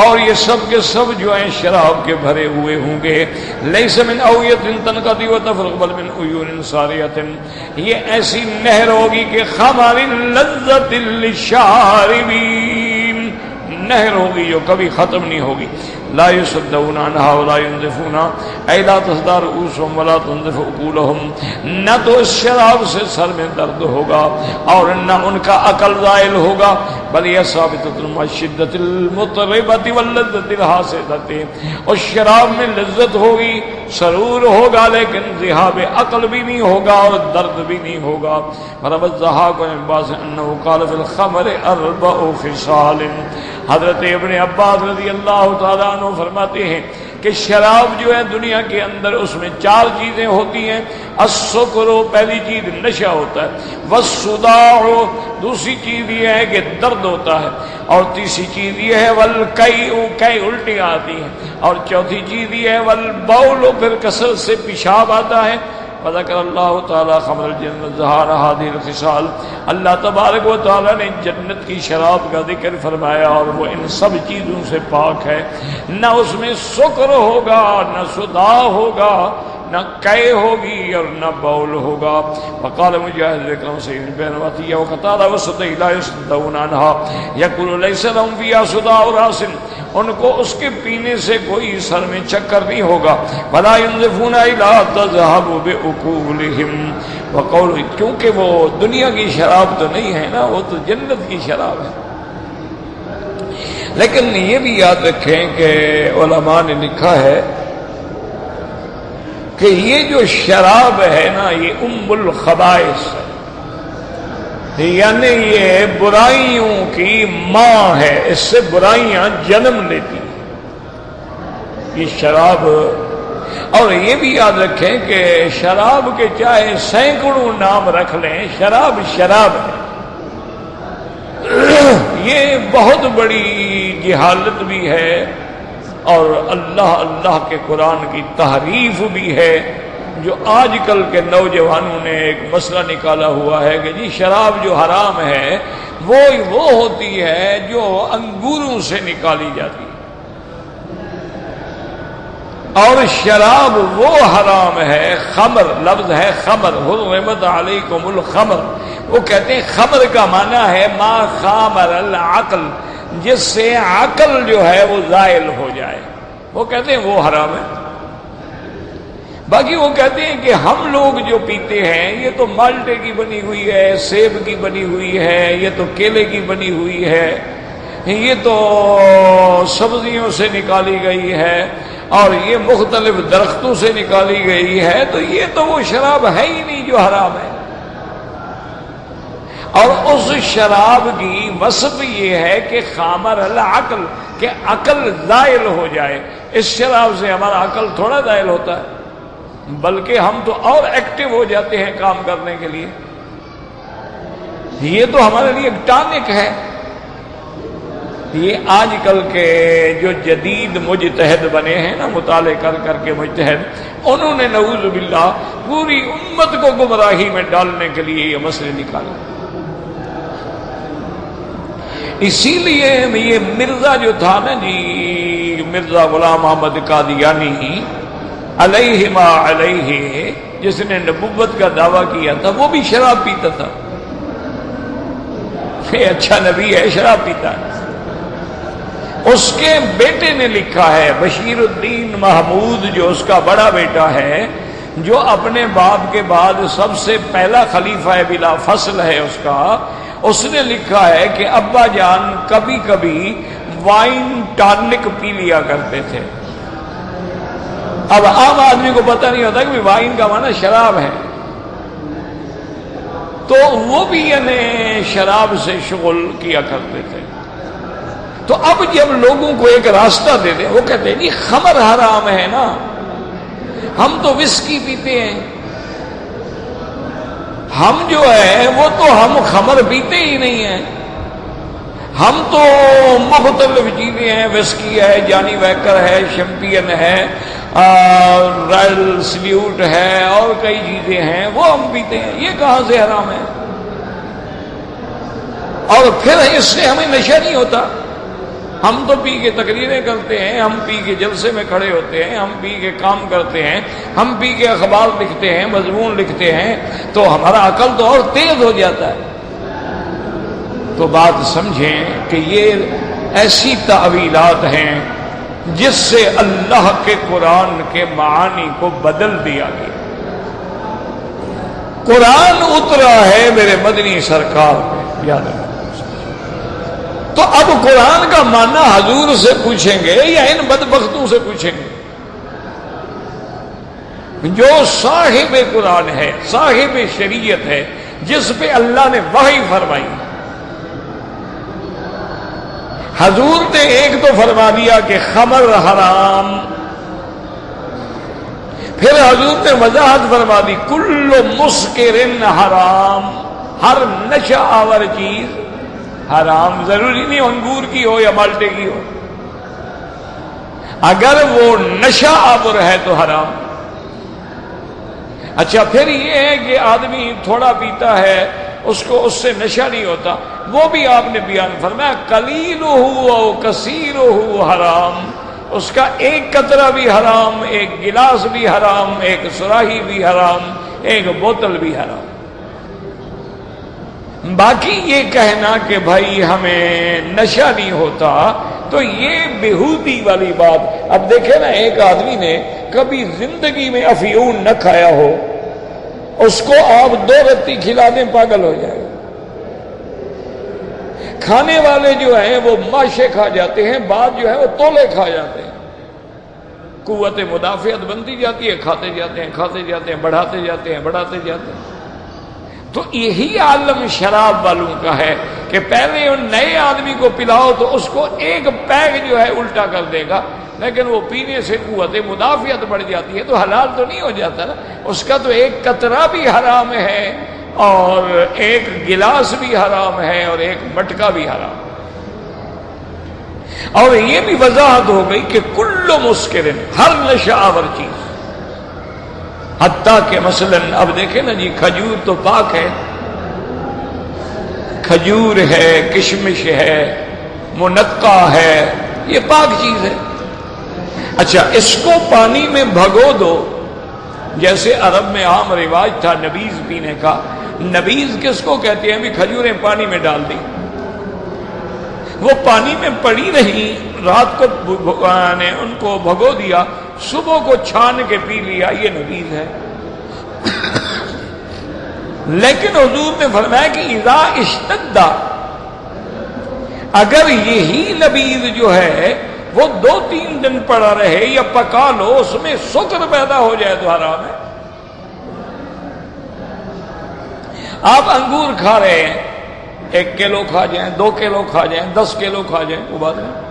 اور یہ سب کے سب جو ہیں شراب کے بھرے ہوئے ہوں گے۔ لیس من اویۃ تنقضی وتفرغ بل من عیون ساریۃ، یہ ایسی نہر ہوگی کہ خمر لذۃ للشاربین، نہر ہوگی جو کبھی ختم نہیں ہوگی۔ لا يصدون عنها ولا ينزفون، اے لا تصدع رؤوسهم ولا تنزف عقولهم، نہ تو اس شراب سے سر میں درد ہوگا اور نہ ان کا عقل زائل ہوگا، بل یہ ثابتۃ مع شدۃ المطربۃ واللذۃ الحاسدۃ، اور شراب میں لذت ہوگی، سرور ہوگا، لیکن ذہاب عقل بھی نہیں ہوگا اور درد بھی نہیں ہوگا۔ روى الضحاک بن عباس انه قال في الخمر 4 خصال، حضرت ابن عباس رضی اللہ تعالیٰ عنہ فرماتے ہیں کہ شراب جو ہے دنیا کے اندر اس میں 4 چیزیں ہوتی ہیں۔ السکر، پہلی چیز نشہ ہوتا ہے، والصداع، دوسری چیز یہ ہے کہ درد ہوتا ہے، اور تیسری چیز یہ ہے والقیء، کئی الٹی آتی ہیں، اور چوتھی چیز یہ ہے والبول، پھر کثرت سے پیشاب آتا ہے، فذكر اللہ تعالی خمر الجنت ظہار هذه الخصال، اللہ تبارک و تعالی نے جنت کی شراب کا ذکر فرمایا اور وہ ان سب چیزوں سے پاک ہے، نہ اس میں سکر ہوگا، نہ صداع ہوگا، نہ قے ہوگی اور نہ بول ہوگا۔ فقال مجاہد اکرم سید بن عطیہ وقتادہ وسطی لا یصدعون عنها یقول لیس لهم فیہا صداع راس، ان کو اس کے پینے سے کوئی سر میں چکر نہیں ہوگا، ولا ينزفون الا تذهب بعقولهم وقول، کیونکہ وہ دنیا کی شراب تو نہیں ہے نا، وہ تو جنت کی شراب ہے۔ لیکن یہ بھی یاد رکھیں کہ علماء نے لکھا ہے کہ یہ جو شراب ہے نا یہ ام الخبائث ہے، یعنی یہ برائیوں کی ماں ہے، اس سے برائیاں جنم لیتی ہیں یہ شراب۔ اور یہ بھی یاد رکھیں کہ شراب کے چاہے سینکڑوں نام رکھ لیں، شراب شراب ہے۔ یہ بہت بڑی جہالت بھی ہے اور اللہ کے قرآن کی تحریف بھی ہے، جو آج کل کے نوجوانوں نے ایک مسئلہ نکالا ہوا ہے کہ جی شراب جو حرام ہے وہ ہوتی ہے جو انگوروں سے نکالی جاتی ہے، اور شراب وہ حرام ہے، خمر لفظ ہے خمر، حرمت علیکم الخمر، وہ کہتے ہیں خمر کا معنی ہے ما خامر العقل، جس سے عقل جو ہے وہ زائل ہو جائے، وہ کہتے ہیں وہ حرام ہے۔ باقی وہ کہتے ہیں کہ ہم لوگ جو پیتے ہیں یہ تو مالٹے کی بنی ہوئی ہے، سیب کی بنی ہوئی ہے، یہ تو کیلے کی بنی ہوئی ہے، یہ تو سبزیوں سے نکالی گئی ہے، اور یہ مختلف درختوں سے نکالی گئی ہے، تو یہ تو وہ شراب ہے ہی نہیں جو حرام ہے۔ اور اس شراب کی وصف یہ ہے کہ خامر العقل، کہ عقل زائل ہو جائے۔ اس شراب سے ہمارا عقل تھوڑا زائل ہوتا ہے، بلکہ ہم تو اور ایکٹیو ہو جاتے ہیں کام کرنے کے لیے۔ یہ تو ہمارے لیے ایک ٹانک ہے۔ یہ آج کل کے جو جدید مجتہد بنے ہیں نا، مطالعے کر کر کے مجتہد، انہوں نے نعوذ باللہ پوری امت کو گمراہی میں ڈالنے کے لیے یہ مسئلے نکالے۔ اسی لیے یہ مرزا جو تھا نا جی، مرزا غلام احمد قادیانی علیہ ما علیہ، جس نے نبوت کا دعویٰ کیا تھا، وہ بھی شراب پیتا تھا۔ یہ اچھا نبی ہے، شراب پیتا ہے۔ اس کے بیٹے نے لکھا ہے، بشیر الدین محمود جو اس کا بڑا بیٹا ہے، جو اپنے باپ کے بعد سب سے پہلا خلیفہ بلا فصل ہے اس نے لکھا ہے کہ ابا جان کبھی کبھی وائن ٹانک پی لیا کرتے تھے۔ اب عام آدمی کو پتہ نہیں ہوتا کہ وائن کا معنی شراب ہے، تو وہ بھی یعنی شراب سے شغل کیا کرتے تھے۔ تو اب جب لوگوں کو ایک راستہ دے دیں، وہ کہتے ہیں جی خمر حرام ہے نا، ہم تو وسکی پیتے ہیں، ہم جو ہے وہ تو ہم خمر پیتے ہی نہیں ہیں، ہم تو مختلف چیزیں ہیں، وسکی ہے، جانی ویکر ہے، شیمپین ہے، رائل سلیوٹ ہے، اور کئی چیزیں ہیں وہ ہم پیتے ہیں، یہ کہاں سے حرام ہے؟ اور پھر اس سے ہمیں نشہ نہیں ہوتا، ہم تو پی کے تقریریں کرتے ہیں، ہم پی کے جلسے میں کھڑے ہوتے ہیں، ہم پی کے کام کرتے ہیں، ہم پی کے اخبار لکھتے ہیں، مضمون لکھتے ہیں، تو ہمارا عقل تو اور تیز ہو جاتا ہے۔ تو بات سمجھیں کہ یہ ایسی تعویلات ہیں جس سے اللہ کے قرآن کے معانی کو بدل دیا گیا۔ قرآن اترا ہے میرے مدنی سرکار پہ، یاد رکھو۔ تو اب قرآن کا معنی حضور سے پوچھیں گے یا ان بدبختوں سے پوچھیں گے؟ جو صاحب قرآن ہے، صاحب شریعت ہے، جس پہ اللہ نے وحی فرمائی، حضور نے ایک تو فرما دیا کہ خمر حرام، پھر حضور نے وضاحت فرما دی کل مسکر حرام، ہر نشہ آور چیز حرام، ضروری نہیں انگور کی ہو یا مالٹے کی ہو، اگر وہ نشہ آور ہے تو حرام۔ اچھا پھر یہ ہے کہ آدمی تھوڑا پیتا ہے اس کو اس سے نشہ نہیں ہوتا، وہ بھی آپ نے بیان فرمایا قلیلہ و کثیرہ حرام، اس کا ایک قطرہ بھی حرام، ایک گلاس بھی حرام، ایک سراہی بھی حرام، ایک بوتل بھی حرام۔ باقی یہ کہنا کہ بھائی ہمیں نشہ نہیں ہوتا تو یہ بےہودی والی بات۔ اب دیکھیں نا، ایک آدمی نے کبھی زندگی میں افیون نہ کھایا ہو، اس کو آپ 2 رتی کھلا دیں پاگل ہو جائے گا۔ کھانے والے جو ہیں وہ ماشے کھا جاتے ہیں، بعض جو ہے وہ تولے کھا جاتے ہیں، قوت مدافعت بنتی جاتی ہے، کھاتے جاتے ہیں، بڑھاتے جاتے ہیں۔ تو یہی عالم شراب والوں کا ہے کہ پہلے ان نئے آدمی کو پلاؤ تو اس کو ایک پیگ جو ہے الٹا کر دے گا، لیکن وہ پینے سے قوت مدافعت بڑھ جاتی ہے تو حلال تو نہیں ہو جاتا نا، اس کا تو ایک قطرہ بھی حرام ہے اور ایک گلاس بھی حرام ہے اور ایک مٹکا بھی حرام۔ اور یہ بھی وضاحت ہو گئی کہ کل مسکرن، ہر نشہ آور چیز، حتیٰ کہ مثلا اب دیکھیں نا جی، کھجور تو پاک ہے، کھجور ہے، کشمش ہے، منقع ہے، یہ پاک چیز ہے۔ اچھا اس کو پانی میں بھگو دو، جیسے عرب میں عام رواج تھا نبیذ پینے کا۔ نبیذ کس کو کہتے ہیں؟ بھی کھجوریں پانی میں ڈال دی، وہ پانی میں پڑی رہی، رات کو ان کو بھگو دیا، صبح کو چھان کے پی لیا، یہ نبیذ ہے۔ لیکن حضور نے فرمایا کہ اذا اشتد، اگر یہی نبیذ جو ہے وہ 2-3 دن پڑا رہے یا پکا لو، اس میں سکر پیدا ہو جائے تو حرام ہے۔ آپ انگور کھا رہے ہیں، 1 کلو کھا جائیں، 2 کلو کھا جائیں، 10 کلو کھا جائیں، وہ بات نہیں،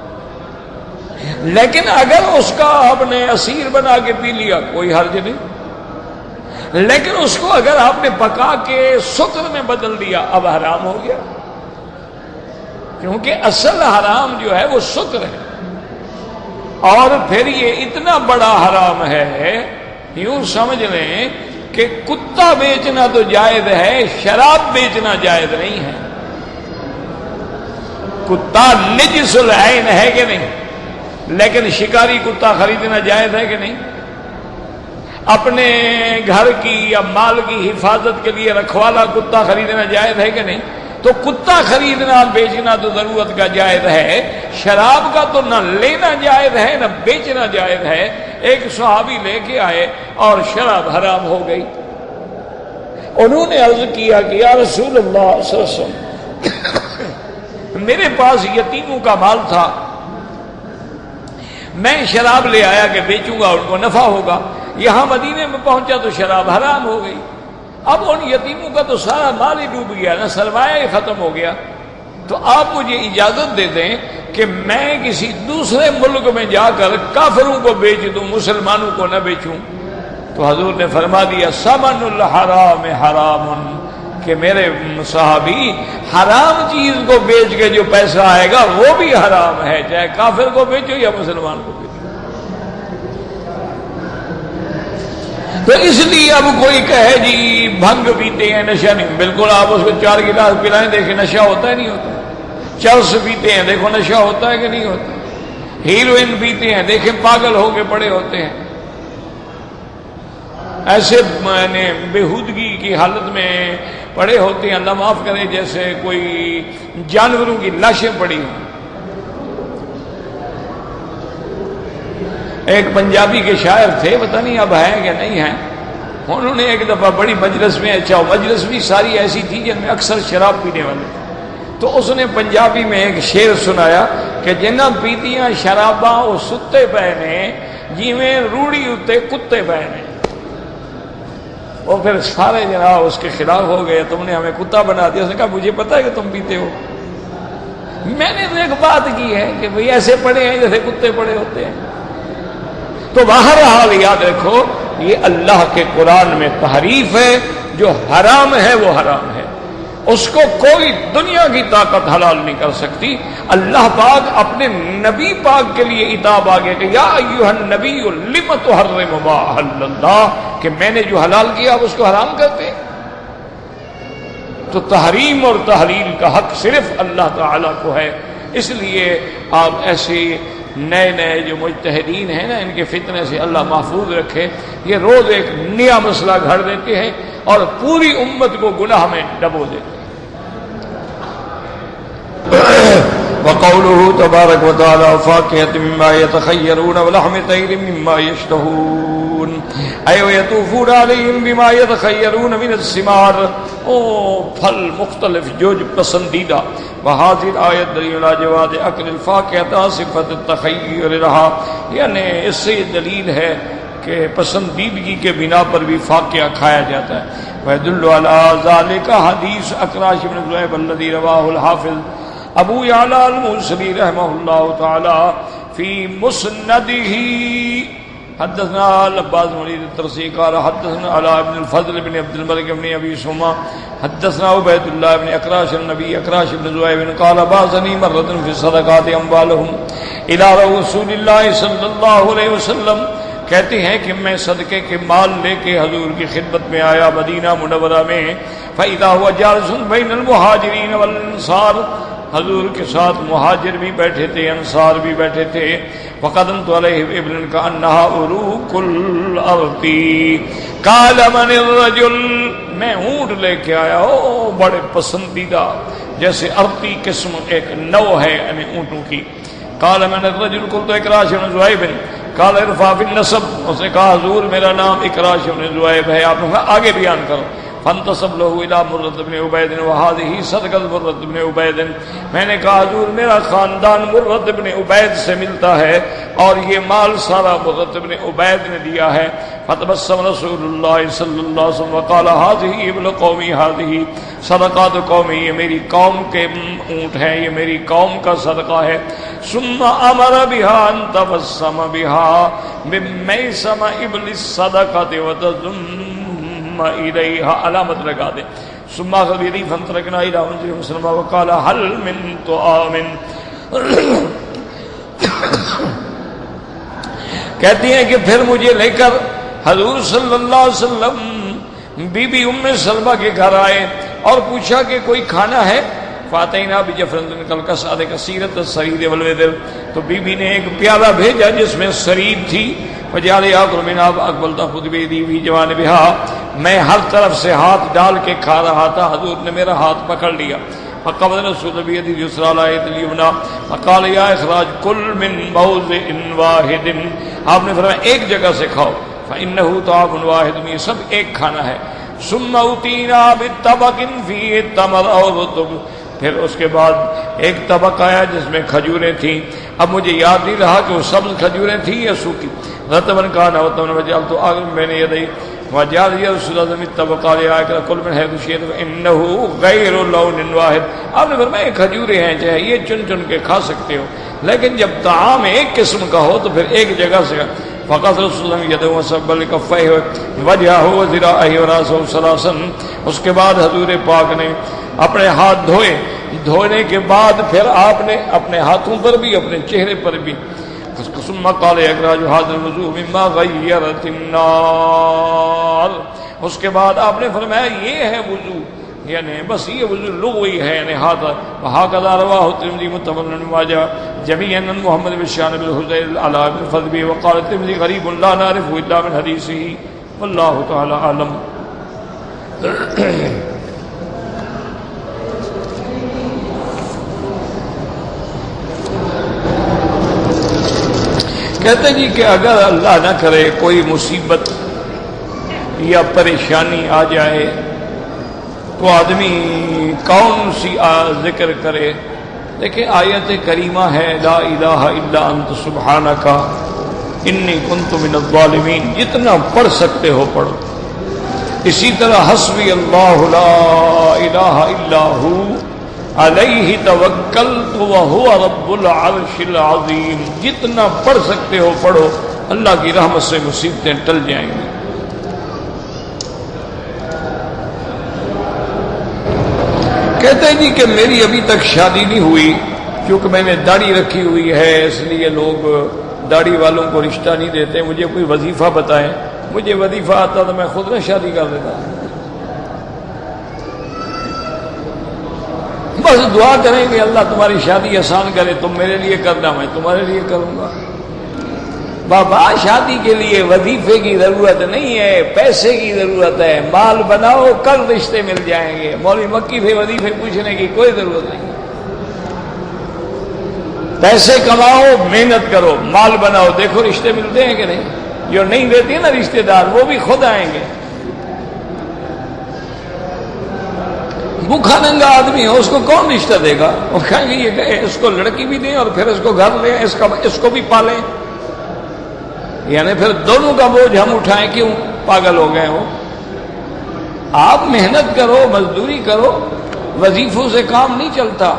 لیکن اگر اس کا آپ نے عصیر بنا کے پی لیا کوئی حرج نہیں، لیکن اس کو اگر آپ نے پکا کے سکر میں بدل دیا اب حرام ہو گیا، کیونکہ اصل حرام جو ہے وہ سکر ہے۔ اور پھر یہ اتنا بڑا حرام ہے، یوں سمجھ لیں کہ کتا بیچنا تو جائز ہے، شراب بیچنا جائز نہیں ہے۔ کتا نجس العین ہے کہ نہیں، لیکن شکاری کتا خریدنا جائز ہے کہ نہیں؟ اپنے گھر کی یا مال کی حفاظت کے لیے رکھوالا کتا خریدنا جائز ہے کہ نہیں؟ تو کتا خریدنا بیچنا تو ضرورت کا جائز ہے، شراب کا تو نہ لینا جائز ہے نہ بیچنا جائز ہے۔ ایک صحابی لے کے آئے اور شراب حرام ہو گئی، انہوں نے عرض کیا کہ یا رسول اللہ صلی اللہ علیہ وسلم، میرے پاس یتیموں کا مال تھا، میں شراب لے آیا کہ بیچوں گا، ان کو نفع ہوگا، یہاں مدینے میں پہنچا تو شراب حرام ہو گئی، اب ان یتیموں کا تو سارا مال ہی ڈوب گیا نا، سرمایہ ہی ختم ہو گیا، تو آپ مجھے اجازت دے دیں کہ میں کسی دوسرے ملک میں جا کر کافروں کو بیچ دوں، مسلمانوں کو نہ بیچوں۔ تو حضور نے فرما دیا ثمن الحرام حرام، کہ میرے صحابی حرام چیز کو بیچ کے جو پیسہ آئے گا وہ بھی حرام ہے، چاہے کافر کو بیچو یا مسلمان کو بیچو۔ تو اس لیے اب کوئی کہے جی بھنگ پیتے ہیں نشہ نہیں، بالکل آپ اس کو 4 گلاس پلائیں دیکھیں نشہ ہوتا ہے نہیں ہوتا، چرس پیتے ہیں دیکھو نشہ ہوتا ہے کہ نہیں ہوتا، ہیروئن پیتے ہیں دیکھیں پاگل ہو کے پڑے ہوتے ہیں، ایسے بےہودگی کی حالت میں پڑے ہوتے ہیں، اللہ معاف کرے جیسے کوئی جانوروں کی لاشیں پڑی ہوں۔ ایک پنجابی کے شاعر تھے، پتہ نہیں اب ہیں کہ نہیں ہیں، انہوں نے ایک دفعہ بڑی مجلس میں، اچھا مجلس بھی ساری ایسی تھی جن میں اکثر شراب پینے والے تھے، تو اس نے پنجابی میں ایک شعر سنایا کہ جنہاں پیتیاں شراباں وہ ستے پے نے جیویں روڑی اتے کتے پے نے۔ اور پھر سارے جناب اس کے خلاف ہو گئے، تم نے ہمیں کتا بنا دیا۔ اس نے کہا مجھے پتا ہے کہ تم پیتے ہو، میں نے تو ایک بات کی ہے کہ بھئی ایسے پڑے ہیں جیسے کتے پڑے ہوتے ہیں۔ تو بہرحال یاد رکھو یہ اللہ کے قرآن میں تحریف ہے، جو حرام ہے وہ حرام ہے، اس کو کوئی دنیا کی طاقت حلال نہیں کر سکتی۔ اللہ پاک اپنے نبی پاک کے لیے عتاب آگے کہ یا ایھا النبی لم تحرم ما احل اللہ، کہ میں نے جو حلال کیا آپ اس کو حرام کرتے ہیں؟ تو تحریم اور تحلیل کا حق صرف اللہ تعالیٰ کو ہے. اس لیے آپ ایسے نئے نئے جو مجتہدین ہیں نا، ان کے فتنے سے اللہ محفوظ رکھے. یہ روز ایک نیا مسئلہ گھڑ دیتے ہیں اور پوری امت کو گناہ میں ڈبو دیتے ہیں. وقوله تبارک وتعالی فاکہۃ مما یتخیرون ولحم طیر مما یشتہون اے یطوفون علیہم بما یتخیرون من الثمار، پھل مختلف جو پسندیدہ. وہذه آیت دلیل علی جواز اکل الفاکہۃ صفت التخیر رہا، یعنی اس سے دلیل ہے کہ پسندیدگی کے بنا پر بھی فاکہہ کھایا جاتا ہے. ويدل على ذلك حدیث اکراش بن ذؤیب الذي رواه الحافظ ابو یعلا الموصلی رحمہ اللہ تعالی فی مسندہ. حدثنا لباس ولید الترسی قال حدثنا علاء بن الفضل بن عبد الملك بن ابي سما حدثنا عبید اللہ بن اکراش النبی اکراش بن ذؤیب قال بعثني مرة في الصدقات اموالهم الى رسول اللہ صلی اللہ علیہ وسلم. کہتے ہیں کہ میں صدقے کے مال لے کے حضور کی خدمت میں آیا مدینہ منورہ میں. فإذا هو جالس بين المهاجرين والانصار، حضور کے ساتھ مہاجر بھی بیٹھے تھے، انصار بھی بیٹھے تھے. وقدمت علیہ ابن كأنها عروق الارض قال من الرجل، میں اونٹ لے کے آیا بڑے پسندیدہ جیسے ارتی قسم ایک نو ہے یعنی اونٹوں کی. قال من الرجل قلت اکراش بن ذؤیب قال ارفع في النسب، اس نے کہا حضور میرا نام اکراش بن ذؤیب ہے، آپ نے کہا آگے بیان کرو. فانتصب له الى مرة بن عبید وهذه صدقة مرة بن عبید، میں نے کہا حضور میرا خاندان مرة بن عبید سے ملتا ہے اور یہ مال سارا مرة بن عبید نے دیا ہے. فتبسم رسول اللہ صلی اللہ علیہ وسلم وقال هذه ابن قومی هذه صدقات قومی، یہ میری قوم کے اونٹ ہیں، یہ میری قوم کا صدقہ ہے. ثم امر بها ان تبسم بها من میسم ابن الصدقة وتضم الیہا، علامت لگا دے. ثم اخذ بیدی فانطلقنا الی منزل مسلمہ وقال هل من طعام. کہتی ہیں کہ پھر مجھے لے کر حضور صلی اللہ علیہ وسلم بی بی ام سلمہ کے گھر آئے اور پوچھا کہ کوئی کھانا ہے. فاتینا بجفرۃ کالقصعۃ کثیرۃ السرید والودر، تو بی بی نے ایک پیالہ بھیجا جس میں سرید تھی. وجعل یاکل منها فاقبلت خود بیدی فی جوانبها، میں ہر طرف سے ہاتھ ڈال کے کھا رہا تھا، حضور نے میرا ہاتھ پکڑ لیا. فقبض رسول بيد اليسرى على يد اليمنى فقال يا اخراج كل من موضع واحد، آپ نے فرمایا ایک جگہ سے کھاؤ. فانه طعام واحد، یہ سب ایک کھانا ہے. ثم اوتينا بالطبق فيه التمر او رطب، پھر اس کے بعد ایک طبق آیا جس میں کھجوریں تھیں. اب مجھے یاد نہیں رہا کہ وہ سبز کھجوریں تھیں یا سوکھی. رطبا كان وطبا وجعلت آخر بين يدي وجعل يا رسول الله من الطبق عليها كل من حيث شئت فانه غير لون واحد. آپ نے فرمایا کھجوریں ہیں، چاہے یہ چن چن کے کھا سکتے ہو، لیکن جب طعام ایک قسم کا ہو تو پھر ایک جگہ سے. فقط رسول اللہ يده وسبل كفيه وجهه وذراعه وراسه ثلاثا، اس کے بعد حضور پاک نے اپنے ہاتھ دھوئے. دھونے کے بعد پھر آپ نے اپنے ہاتھوں پر بھی اپنے چہرے پر بھی. ثم قال اخراج هذا الوضوء مما غيرت النار، اس کے بعد آپ نے فرمایا یہ ہے وضو، یعنی بس یہ وضو لغوی ہے یعنی ہاتھ. وهكذا رواه الترمذي متفق ماجه جميعا عن محمد بن شان بن حذيل على بن فضل وقال الترمذي غريب لا نعرفه الا من حديثه والله تعالى اعلم. کہتے جی کہ اگر اللہ نہ کرے کوئی مصیبت یا پریشانی آ جائے تو آدمی کون سی ذکر کرے. دیکھیں آیت کریمہ ہے لا الہ الا انت سبحانک انی کنت من الظالمین، جتنا پڑھ سکتے ہو پڑھو. اسی طرح حسبی اللہ لا الہ الا ہو علیہ توکلت وہو رب العرش العظیم، جتنا پڑھ سکتے ہو پڑھو، اللہ کی رحمت سے مصیبتیں ٹل جائیں گی. کہتے ہیں جی کہ میری ابھی تک شادی نہیں ہوئی کیونکہ میں نے داڑھی رکھی ہوئی ہے، اس لیے لوگ داڑھی والوں کو رشتہ نہیں دیتے. مجھے کوئی وظیفہ بتائیں. مجھے وظیفہ آتا تو میں خود نہ شادی کر دیتا. بس دعا کریں کہ اللہ تمہاری شادی آسان کرے، تم میرے لیے کرنا، میں تمہارے لیے کروں گا. بابا شادی کے لیے وظیفے کی ضرورت نہیں ہے، پیسے کی ضرورت ہے. مال بناؤ، کل رشتے مل جائیں گے. مولوی مکی سے وظیفے پوچھنے کی کوئی ضرورت نہیں. پیسے کماؤ، محنت کرو، مال بناؤ، دیکھو رشتے ملتے ہیں کہ نہیں. جو نہیں دیتے نا رشتے دار، وہ بھی خود آئیں گے. بھوکھا ننگا آدمی ہے، اس کو کون رشتہ دے گا؟ وہ کہیں گے یہ اس کو لڑکی بھی دیں اور پھر اس کو گھر لیں، اس کو بھی پالیں. یعنی پھر دونوں کا بوجھ ہم اٹھائیں. کیوں؟ پاگل ہو گئے ہو. آپ محنت کرو، مزدوری کرو، وظیفوں سے کام نہیں چلتا.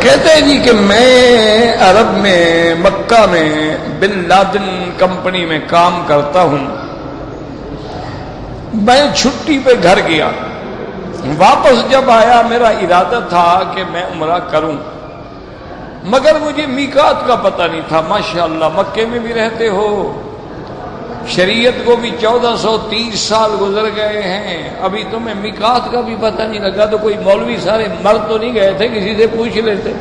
کہتے ہیں جی کہ میں عرب میں مکہ میں بن لادن کمپنی میں کام کرتا ہوں. میں چھٹی پہ گھر گیا، واپس جب آیا میرا ارادہ تھا کہ میں عمرہ کروں، مگر مجھے میقات کا پتہ نہیں تھا. ماشاءاللہ مکے میں بھی رہتے ہو، شریعت کو بھی 1430 سال گزر گئے ہیں، ابھی تمہیں میقات کا بھی پتہ نہیں لگا. تو کوئی مولوی سارے مر تو نہیں گئے تھے؟ کسی سے پوچھ لیتے،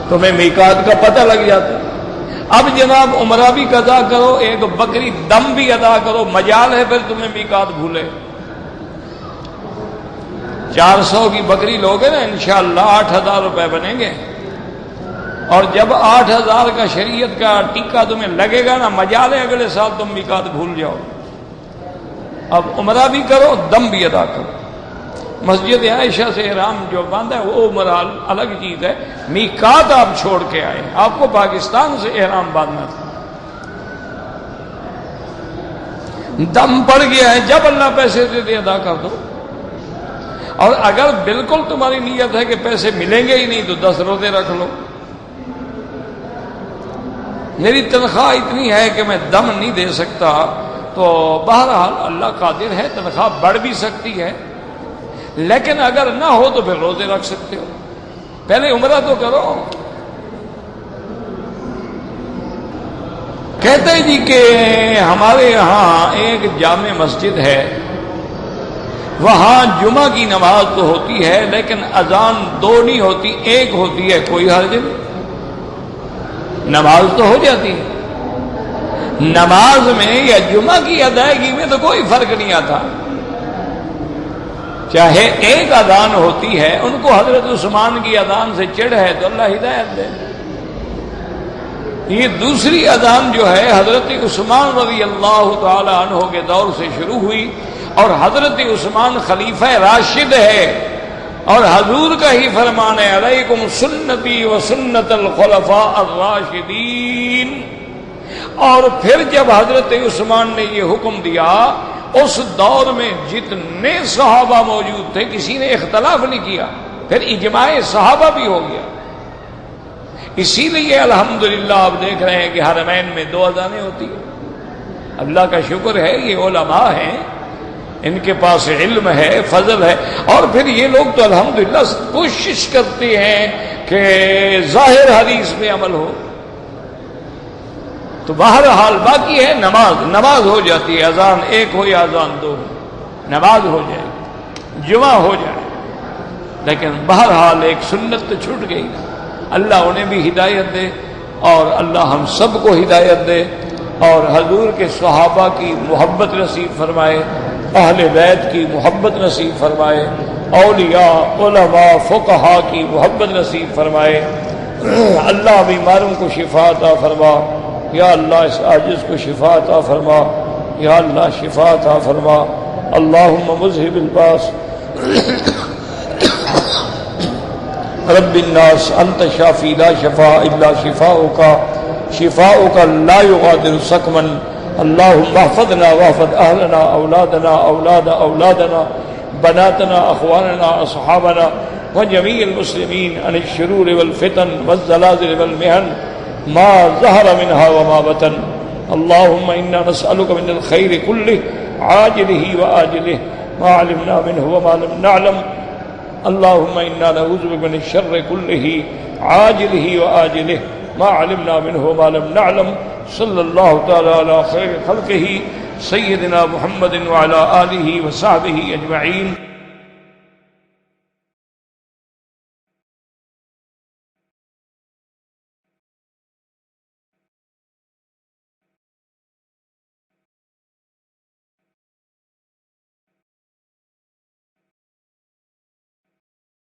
تمہیں میقات کا پتہ لگ جاتا. اب جناب عمرہ بھی قضا کرو، ایک بکری دم بھی ادا کرو، مجال ہے پھر تمہیں میقات بھولے. 400 کی بکری لوگے نا انشاءاللہ 8000 روپے بنیں گے. اور جب 8000 کا شریعت کا ٹیکہ تمہیں لگے گا نا، مجال ہے اگلے سال تم میقات بھول جاؤ. اب عمرہ بھی کرو، دم بھی ادا کرو. مسجد عائشہ سے احرام جو باندھا ہے وہ عمرہ الگ چیز ہے. میقات آپ چھوڑ کے آئے، آپ کو پاکستان سے احرام باندھنا تھا. دم پڑ گیا ہے، جب اللہ پیسے دے دے ادا کر دو. اور اگر بالکل تمہاری نیت ہے کہ پیسے ملیں گے ہی نہیں تو 10 روزے رکھ لو. میری تنخواہ اتنی ہے کہ میں دم نہیں دے سکتا، تو بہرحال اللہ قادر ہے، تنخواہ بڑھ بھی سکتی ہے، لیکن اگر نہ ہو تو پھر روزے رکھ سکتے ہو. پہلے عمرہ تو کرو. کہتے ہیں جی کہ ہمارے یہاں ایک جامع مسجد ہے، وہاں جمعہ کی نماز تو ہوتی ہے لیکن اذان 2 نہیں ہوتی، 1 ہوتی ہے. کوئی حرج نہیں، نماز تو ہو جاتی ہے. نماز میں یا جمعہ کی ادائیگی میں تو کوئی فرق نہیں آتا. چاہے 1 اذان ہوتی ہے، ان کو حضرت عثمان کی اذان سے چڑھ ہے تو اللہ ہدایت دے. یہ دوسری اذان جو ہے حضرت عثمان رضی اللہ تعالی عنہ کے دور سے شروع ہوئی، اور حضرت عثمان خلیفہ راشد ہے، اور حضور کا ہی فرمان ہے علیکم سنتی و سنت الخلفاء الراشدین. اور پھر جب حضرت عثمان نے یہ حکم دیا، اس دور میں جتنے صحابہ موجود تھے کسی نے اختلاف نہیں کیا، پھر اجماع صحابہ بھی ہو گیا. اسی لیے الحمدللہ آپ دیکھ رہے ہیں کہ حرمین میں 2 اذانیں ہوتی ہیں. اللہ کا شکر ہے، یہ علماء ہیں، ان کے پاس علم ہے، فضل ہے. اور پھر یہ لوگ تو الحمدللہ کوشش کرتے ہیں کہ ظاہر حدیث پہ عمل ہو. تو بہرحال باقی ہے نماز ہو جاتی ہے، اذان 1 ہو یا اذان 2 ہو، نماز ہو جائے، جمعہ ہو جائے. لیکن بہرحال ایک سنت تو چھوٹ گئی. اللہ انہیں بھی ہدایت دے اور اللہ ہم سب کو ہدایت دے، اور حضور کے صحابہ کی محبت نصیب فرمائے، اہل بیت کی محبت نصیب فرمائے، اولیاء علماء فقہا کی محبت نصیب فرمائے. اللہ بیماروں کو شفا عطا فرما. یا اللہ اس عاجز کو شفا عطا فرما. یا اللہ شفا عطا فرما. اللہم مذہب الباس رب الناس انت شافی لا شفاء الا شفاؤک شفاؤک لا یغادر سقما. اللہم احفظنا واحفظ اہلنا اولادنا اولاد اولادنا بناتنا اخواننا اصحابنا وجميع المسلمين عن الشرور والفتن والزلازل والمحن ما ظهر منها وما بطن. اللهم انا نسألك من الخير كله عاجله وآجله ما علمنا منه وما لم نعلم اللهم إنا نعوذ بك من الشر كله عاجله وآجله ما علمنا منه وما لم نعلم. صلی اللہ تعالی علی خیر خلقہ سیدنا محمد وعلی آلہ وصحبہ اجمعین.